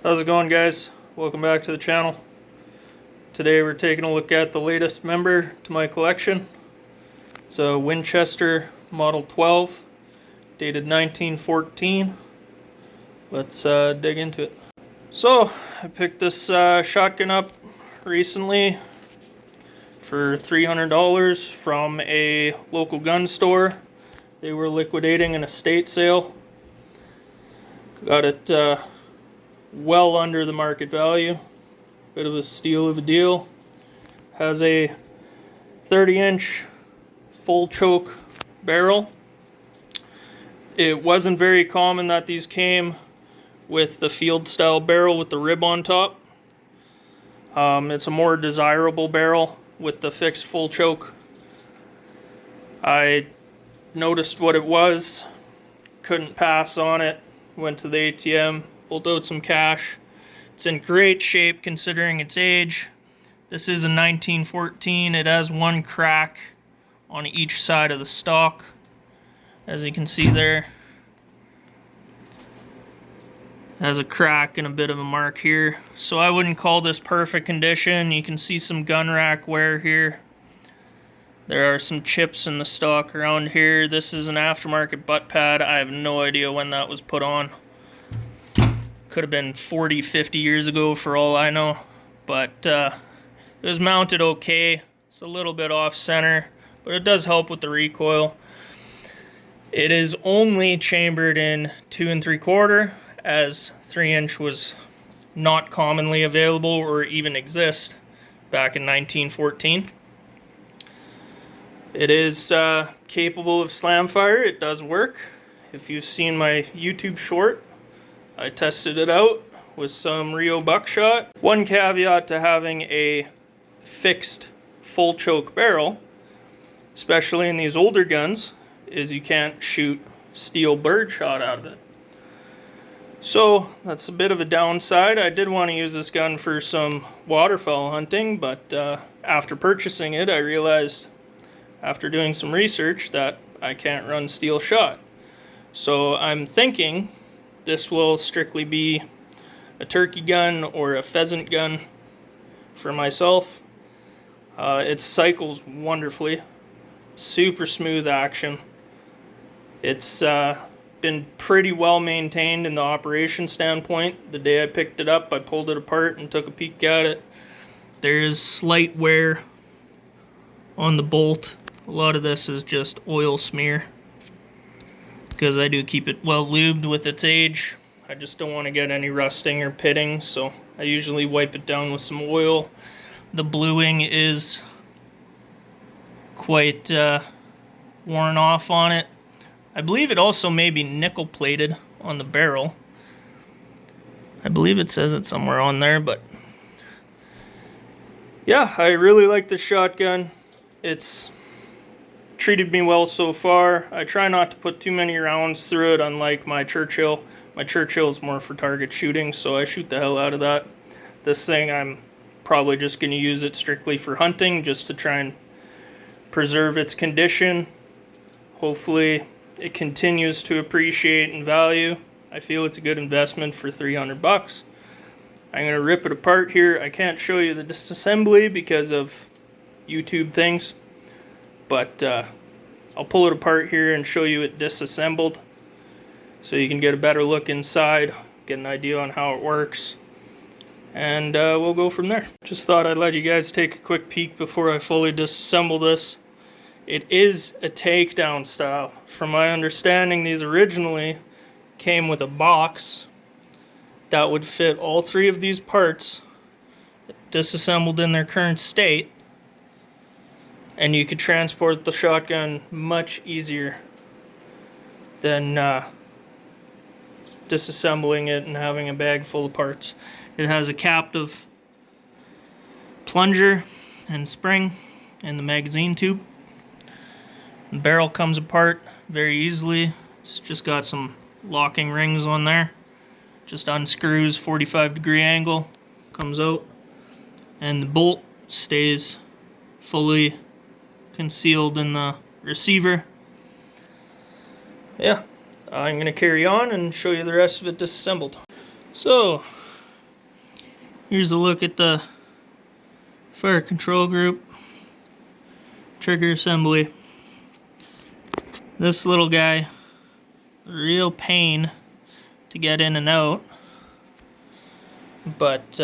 How's it going, guys? Welcome back to the channel. Today we're taking a look at the latest member to my collection. It's a Winchester Model 12, dated 1914. Let's dig into it. So, I picked this shotgun up recently for $300 from a local gun store. They were liquidating an estate sale. Got it well under the market value. Bit of a steal of a deal. Has a 30-inch full choke barrel. It wasn't very common that these came with the field style barrel with the rib on top. It's a more desirable barrel with the fixed full choke. I noticed what it was, couldn't pass on it, went to the ATM, pulled out some cash. It's in great shape considering its age. This is a 1914. It has one crack on each side of the stock, as you can see there. It has a crack and a bit of a mark here. So I wouldn't call this perfect condition. You can see some gun rack wear here. There are some chips in the stock around here. This is an aftermarket butt pad. I have no idea when that was put on. Could have been 40, 50 years ago for all I know. But it was mounted okay. It's a little bit off center, but it does help with the recoil. It is only chambered in 2 3/4, as 3-inch was not commonly available or even exist back in 1914. It is capable of slam fire. It does work. If you've seen my YouTube short, I tested it out with some Rio buckshot. One caveat to having a fixed full choke barrel, especially in these older guns, is you can't shoot steel birdshot out of it. So that's a bit of a downside. I did want to use this gun for some waterfowl hunting, but after purchasing it, I realized after doing some research that I can't run steel shot. So I'm thinking this will strictly be a turkey gun or a pheasant gun for myself. It cycles wonderfully. Super smooth action. It's been pretty well maintained in the operation standpoint. The day I picked it up, I pulled it apart and took a peek at it. There is slight wear on the bolt. A lot of this is just oil smear, because I do keep it well lubed with its age. I just don't want to get any rusting or pitting, so I usually wipe it down with some oil. The bluing is quite worn off on it. I believe it also may be nickel plated on the barrel. I believe it says it somewhere on there, but yeah, I really like the shotgun. It's treated me well so far. I try not to put too many rounds through it, unlike my Churchill. My Churchill is more for target shooting, so I shoot the hell out of that. This thing, I'm probably just going to use it strictly for hunting, just to try and preserve its condition. Hopefully it continues to appreciate in value. I feel it's a good investment for $300. I'm going to rip it apart here. I can't show you the disassembly because of YouTube things, but I'll pull it apart here and show you it disassembled so you can get a better look inside, get an idea on how it works, and we'll go from there. Just thought I'd let you guys take a quick peek before I fully disassemble this. It is a takedown style. From my understanding, these originally came with a box that would fit all 3 of these parts disassembled in their current state, and you could transport the shotgun much easier than disassembling it and having a bag full of parts. It has a captive plunger and spring in the magazine tube. The barrel comes apart very easily. It's just got some locking rings on there. Just unscrews, 45-degree angle, comes out, and the bolt stays fully concealed in the receiver. Yeah, I'm going to carry on and show you the rest of it disassembled. So, Here's a look at the fire control group, trigger assembly. This little guy, a real pain to get in and out, but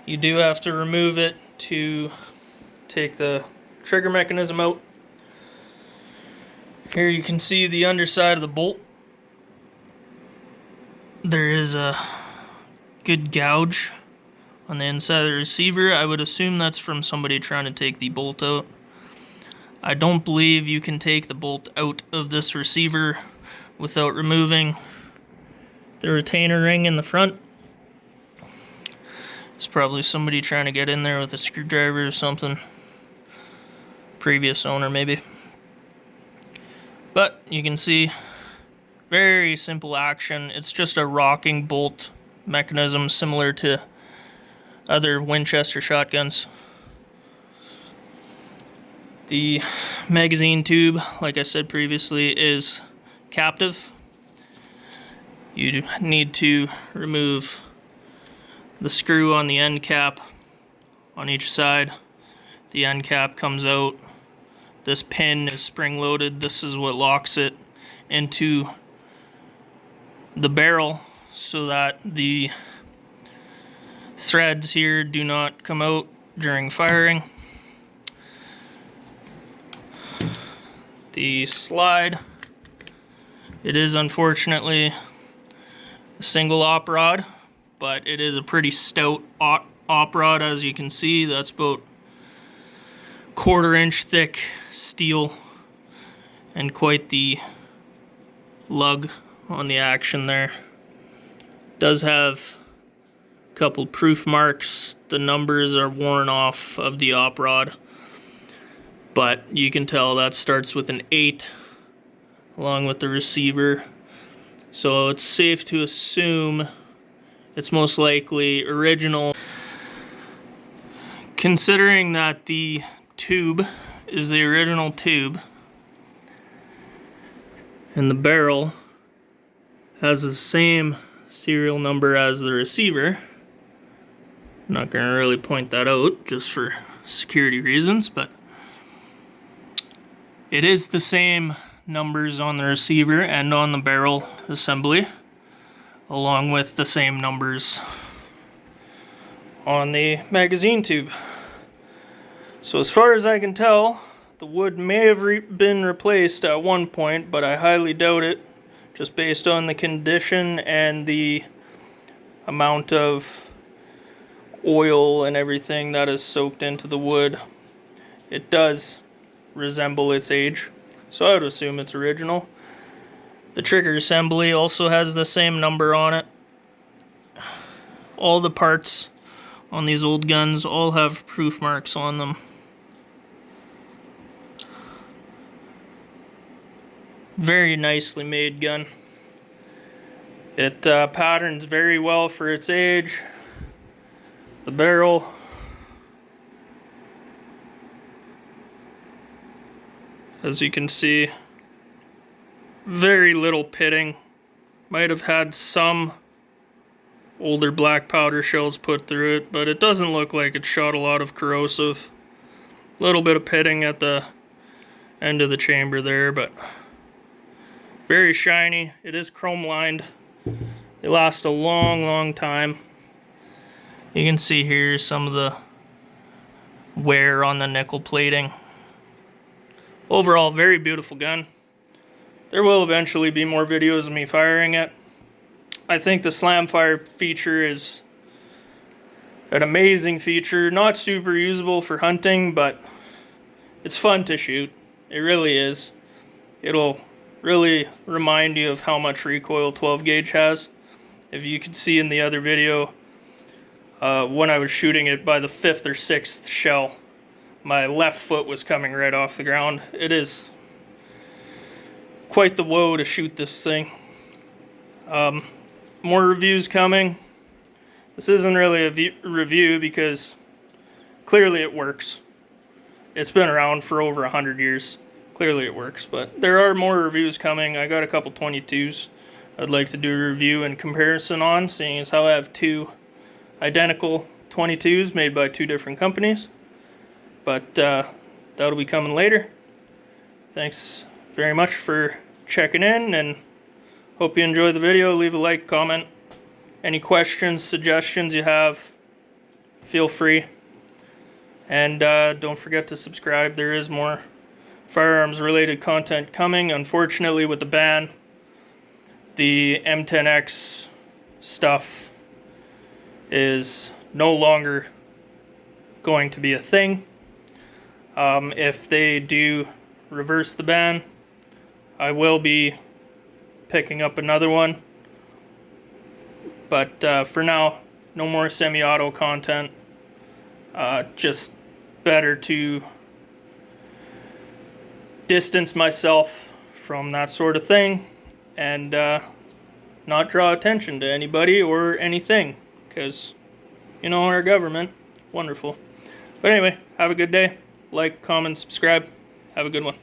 you do have to remove it to take the trigger mechanism out. Here you can see the underside of the bolt. There is a good gouge on the inside of the receiver. I would assume that's from somebody trying to take the bolt out. I don't believe you can take the bolt out of this receiver without removing the retainer ring in the front. It's probably somebody trying to get in there with a screwdriver or something. Previous owner maybe. But you can see, very simple action. It's just a rocking bolt mechanism similar to other Winchester shotguns. The magazine tube, like I said previously, is captive. You need to remove the screw on the end cap on each side. The end cap comes out. This pin is spring loaded. This is what locks it into the barrel so that the threads here do not come out during firing. The slide, it is unfortunately a single op rod, but it is a pretty stout op rod, as you can see. That's about 1/4 inch thick steel and quite the lug on the action there. Does have a couple proof marks. The numbers are worn off of the op rod, but you can tell that starts with an 8 along with the receiver, so it's safe to assume it's most likely original. Considering that the tube is the original tube and the barrel has the same serial number as the receiver, I'm not going to really point that out just for security reasons, but it is the same numbers on the receiver and on the barrel assembly, along with the same numbers on the magazine tube. So as far as I can tell, the wood may have been replaced at one point, but I highly doubt it, just based on the condition and the amount of oil and everything that is soaked into the wood. It does resemble its age, so I would assume it's original. The trigger assembly also has the same number on it. All the parts on these old guns all have proof marks on them. Very nicely made gun. It patterns very well for its age. The barrel, as you can see, very little pitting. Might have had some older black powder shells put through it, but it doesn't look like it shot a lot of corrosive. A little bit of pitting at the end of the chamber there, but very shiny. It is chrome lined. They last a long time. You can see here some of the wear on the nickel plating. Overall, very beautiful gun. There will eventually be more videos of me firing it. I think the slam fire feature is an amazing feature. Not super usable for hunting, but it's fun to shoot. It really is. It'll really remind you of how much recoil 12 gauge has. If you could see in the other video, when I was shooting it by the 5th or 6th shell, my left foot was coming right off the ground. It is quite the woe to shoot this thing. More reviews coming. This isn't really a review because clearly it works. It's been around for over 100 years. Clearly it works, but there are more reviews coming. I got a couple 22s I'd like to do a review and comparison on, seeing as how I have two identical 22s made by two different companies, but that'll be coming later. Thanks very much for checking in, and hope you enjoy the video. Leave a like, comment. Any questions, suggestions you have, feel free. And don't forget to subscribe. There is more firearms related content coming. Unfortunately, with the ban, the M10X stuff is no longer going to be a thing. If they do reverse the ban, I will be picking up another one. But for now, no more semi-auto content. Just better to distance myself from that sort of thing and not draw attention to anybody or anything, because, you know, our government, wonderful. But anyway, have a good day. Like, comment, subscribe. Have a good one.